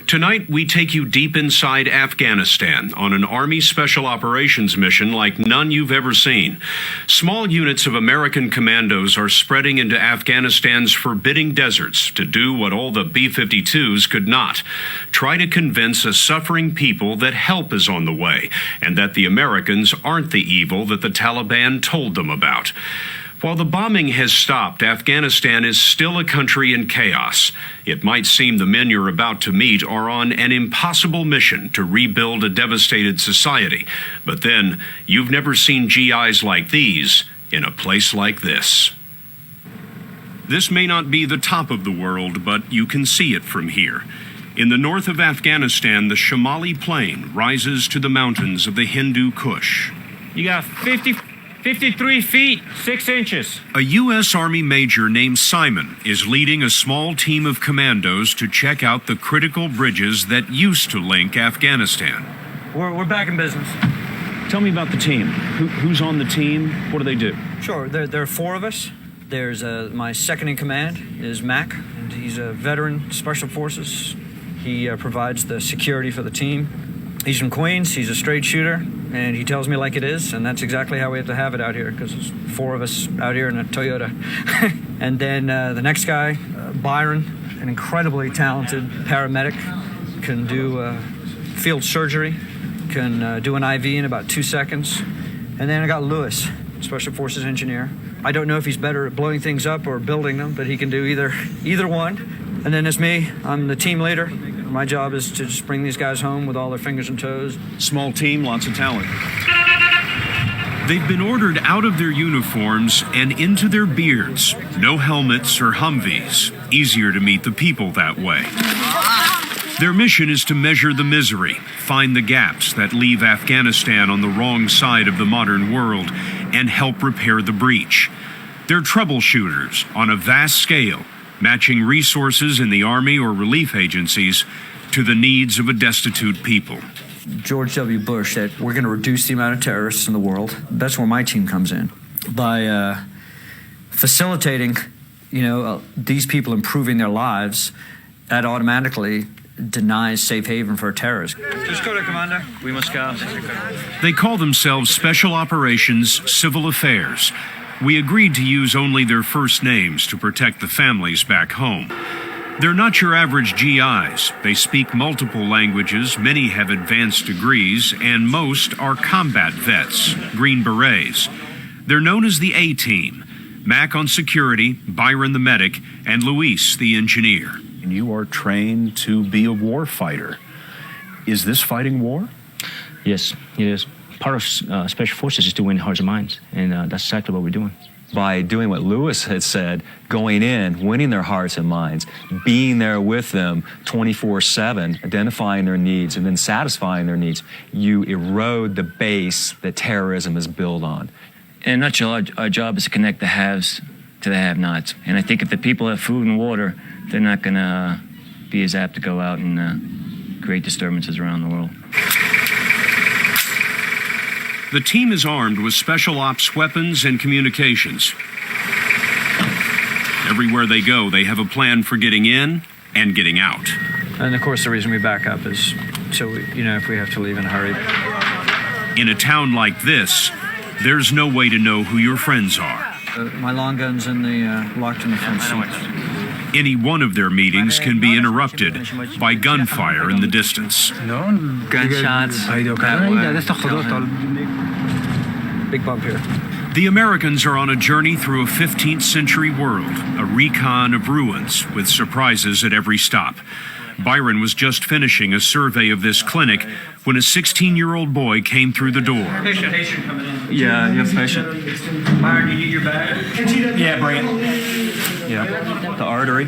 Tonight, we take you deep inside Afghanistan on an Army Special Operations mission like none you've ever seen. Small units of American commandos are spreading into Afghanistan's forbidding deserts to do what all the B-52s could not. Try to convince a suffering people that help is on the way and that the Americans aren't the evil that the Taliban told them about. While the bombing has stopped, Afghanistan is still a country in chaos. It might seem the men you're about to meet are on an impossible mission to rebuild a devastated society. But then, you've never seen GIs like these in a place like this. This may not be the top of the world, but you can see it from here. In the north of Afghanistan, the Shamali Plain rises to the mountains of the Hindu Kush. You got 53 feet, 6 inches. A U.S. Army major named Simon is leading a small team of commandos to check out the critical bridges that used to link Afghanistan. We're back in business. Tell me about the team. Who's on the team? What do they do? Sure, there are 4 of us. There's my second in command is Mac, and he's a veteran Special Forces. He provides the security for the team. He's from Queens, he's a straight shooter, and he tells me like it is, and that's exactly how we have to have it out here, because there's 4 of us out here in a Toyota. And then the next guy, Byron, an incredibly talented paramedic, can do field surgery, can do an IV in about 2 seconds. And then I got Lewis, Special Forces engineer. I don't know if he's better at blowing things up or building them, but he can do either one. And then there's me, I'm the team leader. My job is to just bring these guys home with all their fingers and toes. Small team, lots of talent. They've been ordered out of their uniforms and into their beards. No helmets or Humvees. Easier to meet the people that way. Their mission is to measure the misery, find the gaps that leave Afghanistan on the wrong side of the modern world, and help repair the breach. They're troubleshooters on a vast scale, matching resources in the Army or relief agencies to the needs of a destitute people. George W. Bush said, we're going to reduce the amount of terrorists in the world. That's where my team comes in. By facilitating, these people improving their lives, that automatically denies safe haven for terrorists. Just go to Commander. We must go. They call themselves Special Operations Civil Affairs. We agreed to use only their first names to protect the families back home. They're not your average GIs. They speak multiple languages, many have advanced degrees, and most are combat vets, Green Berets. They're known as the A-Team. Mac on security, Byron the medic, and Luis the engineer. And you are trained to be a war fighter. Is this fighting war? Yes, it is. Part of Special Forces is to win hearts and minds, and that's exactly what we're doing. By doing what Lewis had said, going in, winning their hearts and minds, being there with them 24/7, identifying their needs, and then satisfying their needs, you erode the base that terrorism is built on. In a nutshell, our job is to connect the haves to the have-nots. And I think if the people have food and water, they're not going to be as apt to go out and create disturbances around the world. The team is armed with special ops weapons and communications. Everywhere they go, they have a plan for getting in and getting out. And of course, the reason we back up is so if we have to leave in a hurry. In a town like this, there's no way to know who your friends are. My long gun's in the locked in the front seat. Any one of their meetings can be interrupted by gunfire in the distance. Gunshots. Big bump here. The Americans are on a journey through a 15th century world, a recon of ruins with surprises at every stop. Byron was just finishing a survey of this clinic when a 16-year-old boy came through the door. Patient coming in. Yeah, you have a patient? Byron, you need your bag? Yeah, bring it. Yeah, the artery.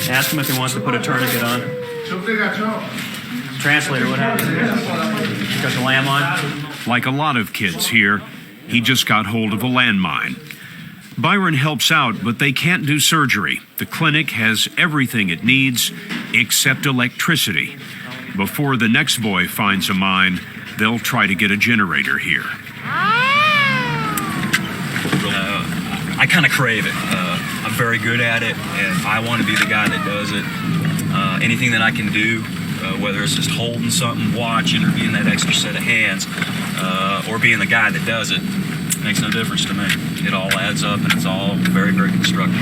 Ask him if he wants to put a tourniquet on. Translator, what happened? Got the landmine? Like a lot of kids here, he just got hold of a landmine. Byron helps out, but they can't do surgery. The clinic has everything it needs except electricity. Before the next boy finds a mine, they'll try to get a generator here. I kind of crave it. I'm very good at it, and I want to be the guy that does it. Anything that I can do, whether it's just holding something, watching, or being that extra set of hands, or being the guy that does it, makes no difference to me. It all adds up, and it's all very, very constructive.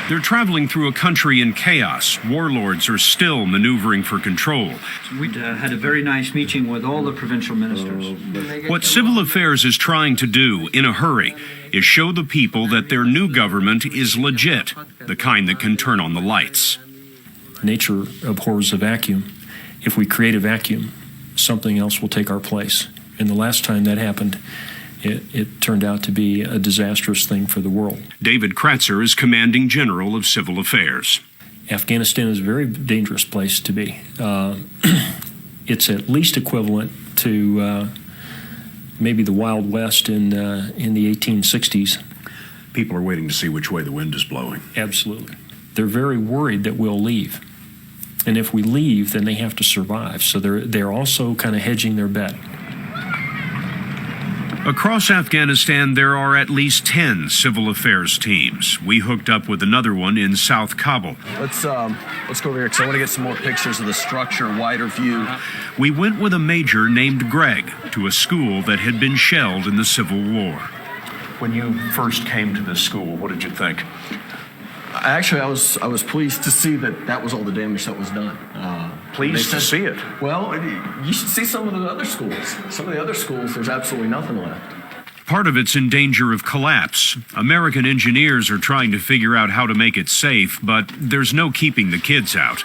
They're traveling through a country in chaos. Warlords are still maneuvering for control. We had a very nice meeting with all the provincial ministers. What Civil Affairs is trying to do, in a hurry, is show the people that their new government is legit, the kind that can turn on the lights. Nature abhors a vacuum. If we create a vacuum, something else will take our place. And the last time that happened, it turned out to be a disastrous thing for the world. David Kratzer is Commanding General of Civil Affairs. Afghanistan is a very dangerous place to be. It's at least equivalent to maybe the Wild West in the 1860s. People are waiting to see which way the wind is blowing. Absolutely. They're very worried that we'll leave. And if we leave, then they have to survive. So they're also kind of hedging their bet. Across Afghanistan, there are at least 10 civil affairs teams. We hooked up with another one in South Kabul. Let's go over here because I want to get some more pictures of the structure, wider view. We went with a major named Greg to a school that had been shelled in the Civil War. When you first came to this school, what did you think? Actually, I was pleased to see that was all the damage that was done. Pleased to see it. Well, you should see some of the other schools. Some of the other schools, there's absolutely nothing left. Part of it's in danger of collapse. American engineers are trying to figure out how to make it safe, but there's no keeping the kids out.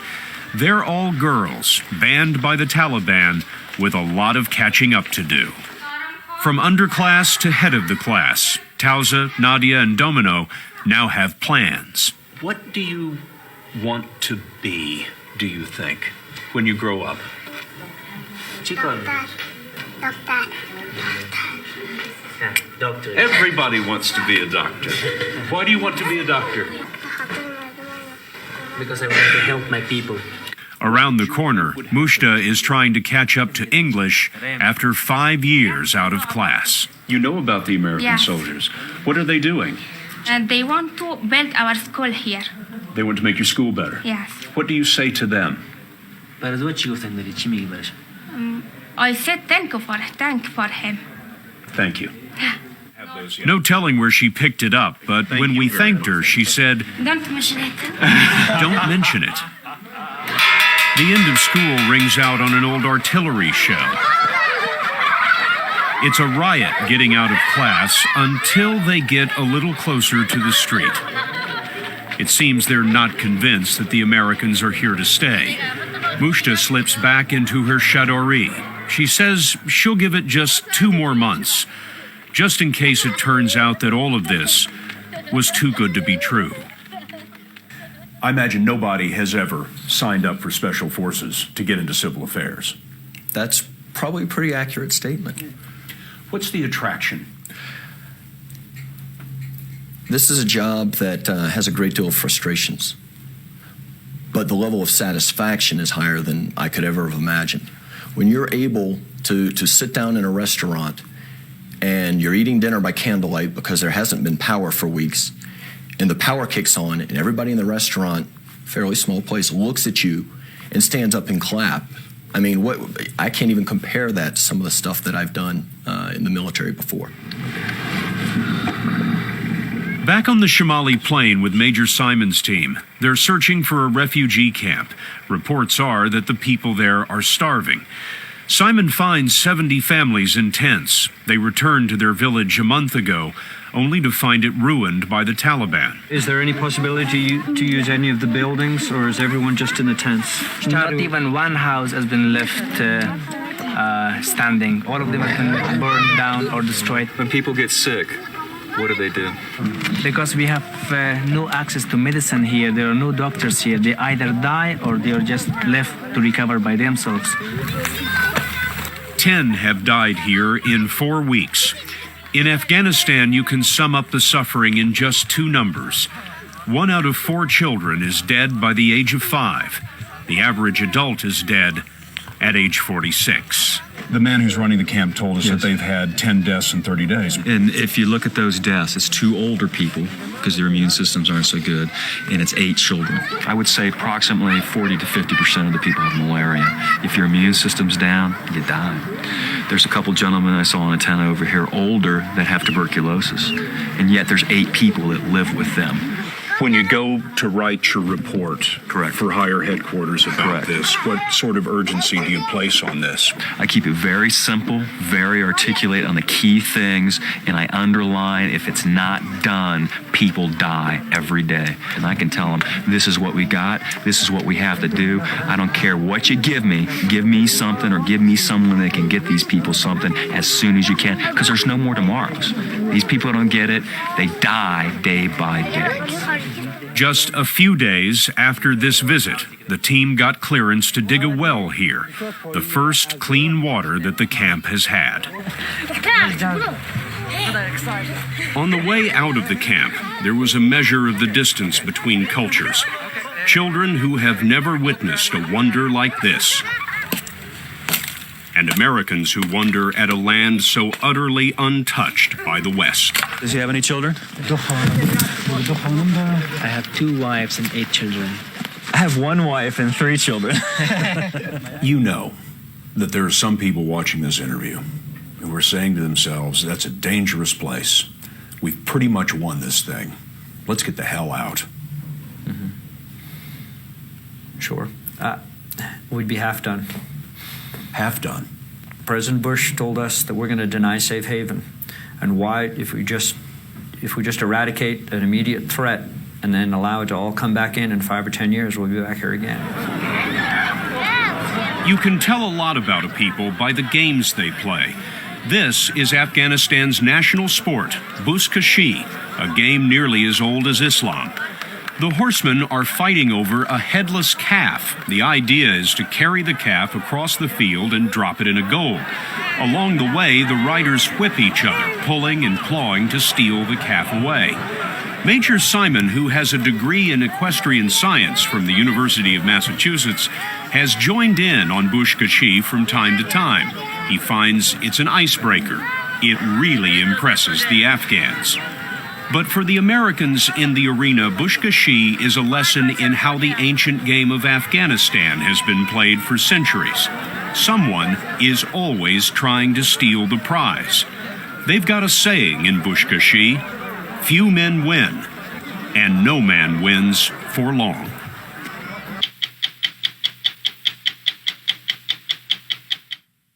They're all girls, banned by the Taliban, with a lot of catching up to do. From underclass to head of the class, Tauza, Nadia, and Domino now have plans. What do you want to be, do you think, when you grow up? Doctor. Everybody wants to be a doctor. Why do you want to be a doctor? Because I want to help my people. Around the corner, Mushta is trying to catch up to English after 5 years out of class. You know about the American Yes. soldiers. What are they doing? And they want to build our school here. They want to make your school better. Yes. What do you say to them? I said thank for him. Thank you. No telling where she picked it up, but when we thanked her, she said, Don't mention it. "Don't mention it." The end of school rings out on an old artillery shell. It's a riot getting out of class until they get a little closer to the street. It seems they're not convinced that the Americans are here to stay. Mushta slips back into her chadori. She says she'll give it just 2 more months, just in case it turns out that all of this was too good to be true. I imagine nobody has ever signed up for special forces to get into civil affairs. That's probably a pretty accurate statement. What's the attraction? This is a job that has a great deal of frustrations, but the level of satisfaction is higher than I could ever have imagined. When you're able to sit down in a restaurant and you're eating dinner by candlelight because there hasn't been power for weeks, and the power kicks on and everybody in the restaurant, fairly small place, looks at you and stands up and clap. I mean, I can't even compare that to some of the stuff that I've done in the military before. Back on the Shamali Plain with Major Simon's team, they're searching for a refugee camp. Reports are that the people there are starving. Simon finds 70 families in tents. They returned to their village a month ago, only to find it ruined by the Taliban. Is there any possibility to use any of the buildings, or is everyone just in the tents? Not even one house has been left standing. All of them have been burned down or destroyed. When people get sick, what do they do? Because we have no access to medicine here. There are no doctors here. They either die or they are just left to recover by themselves. 10 have died here in 4 weeks. In Afghanistan, you can sum up the suffering in just 2 numbers. 1 out of 4 children is dead by the age of 5. The average adult is dead at age 46. The man who's running the camp told us that they've had 10 deaths in 30 days. And if you look at those deaths, it's 2 older people because their immune systems aren't so good, and it's 8 children. I would say approximately 40 to 50% of the people have malaria. If your immune system's down, you die. There's a couple gentlemen I saw in a tent over here, older, that have tuberculosis, and yet there's 8 people that live with them. When you go to write your report for higher headquarters about this, what sort of urgency do you place on this? I keep it very simple, very articulate on the key things, and I underline if it's not done, people die every day. And I can tell them, this is what we got, this is what we have to do. I don't care what you give me something or give me someone that can get these people something as soon as you can, because there's no more tomorrows. These people don't get it, they die day by day. Just a few days after this visit, the team got clearance to dig a well here, the first clean water that the camp has had. On the way out of the camp, there was a measure of the distance between cultures. Children who have never witnessed a wonder like this, and Americans who wonder at a land so utterly untouched by the West. Does he have any children? I have 2 wives and 8 children. I have 1 wife and 3 children. You know that there are some people watching this interview who are saying to themselves, that's a dangerous place. We've pretty much won this thing. Let's get the hell out. Mm-hmm. Sure. We'd be half done. Half done. President Bush told us that we're going to deny safe haven. And why, if we just eradicate an immediate threat and then allow it to all come back in 5 or 10 years, we'll be back here again. You can tell a lot about a people by the games they play. This is Afghanistan's national sport, Buzkashi, a game nearly as old as Islam. The horsemen are fighting over a headless calf. The idea is to carry the calf across the field and drop it in a goal. Along the way, the riders whip each other, pulling and clawing to steal the calf away. Major Simon, who has a degree in equestrian science from the University of Massachusetts, has joined in on Buzkashi from time to time. He finds it's an icebreaker. It really impresses the Afghans. But for the Americans in the arena, Buzkashi is a lesson in how the ancient game of Afghanistan has been played for centuries. Someone is always trying to steal the prize. They've got a saying in Buzkashi, few men win, and no man wins for long.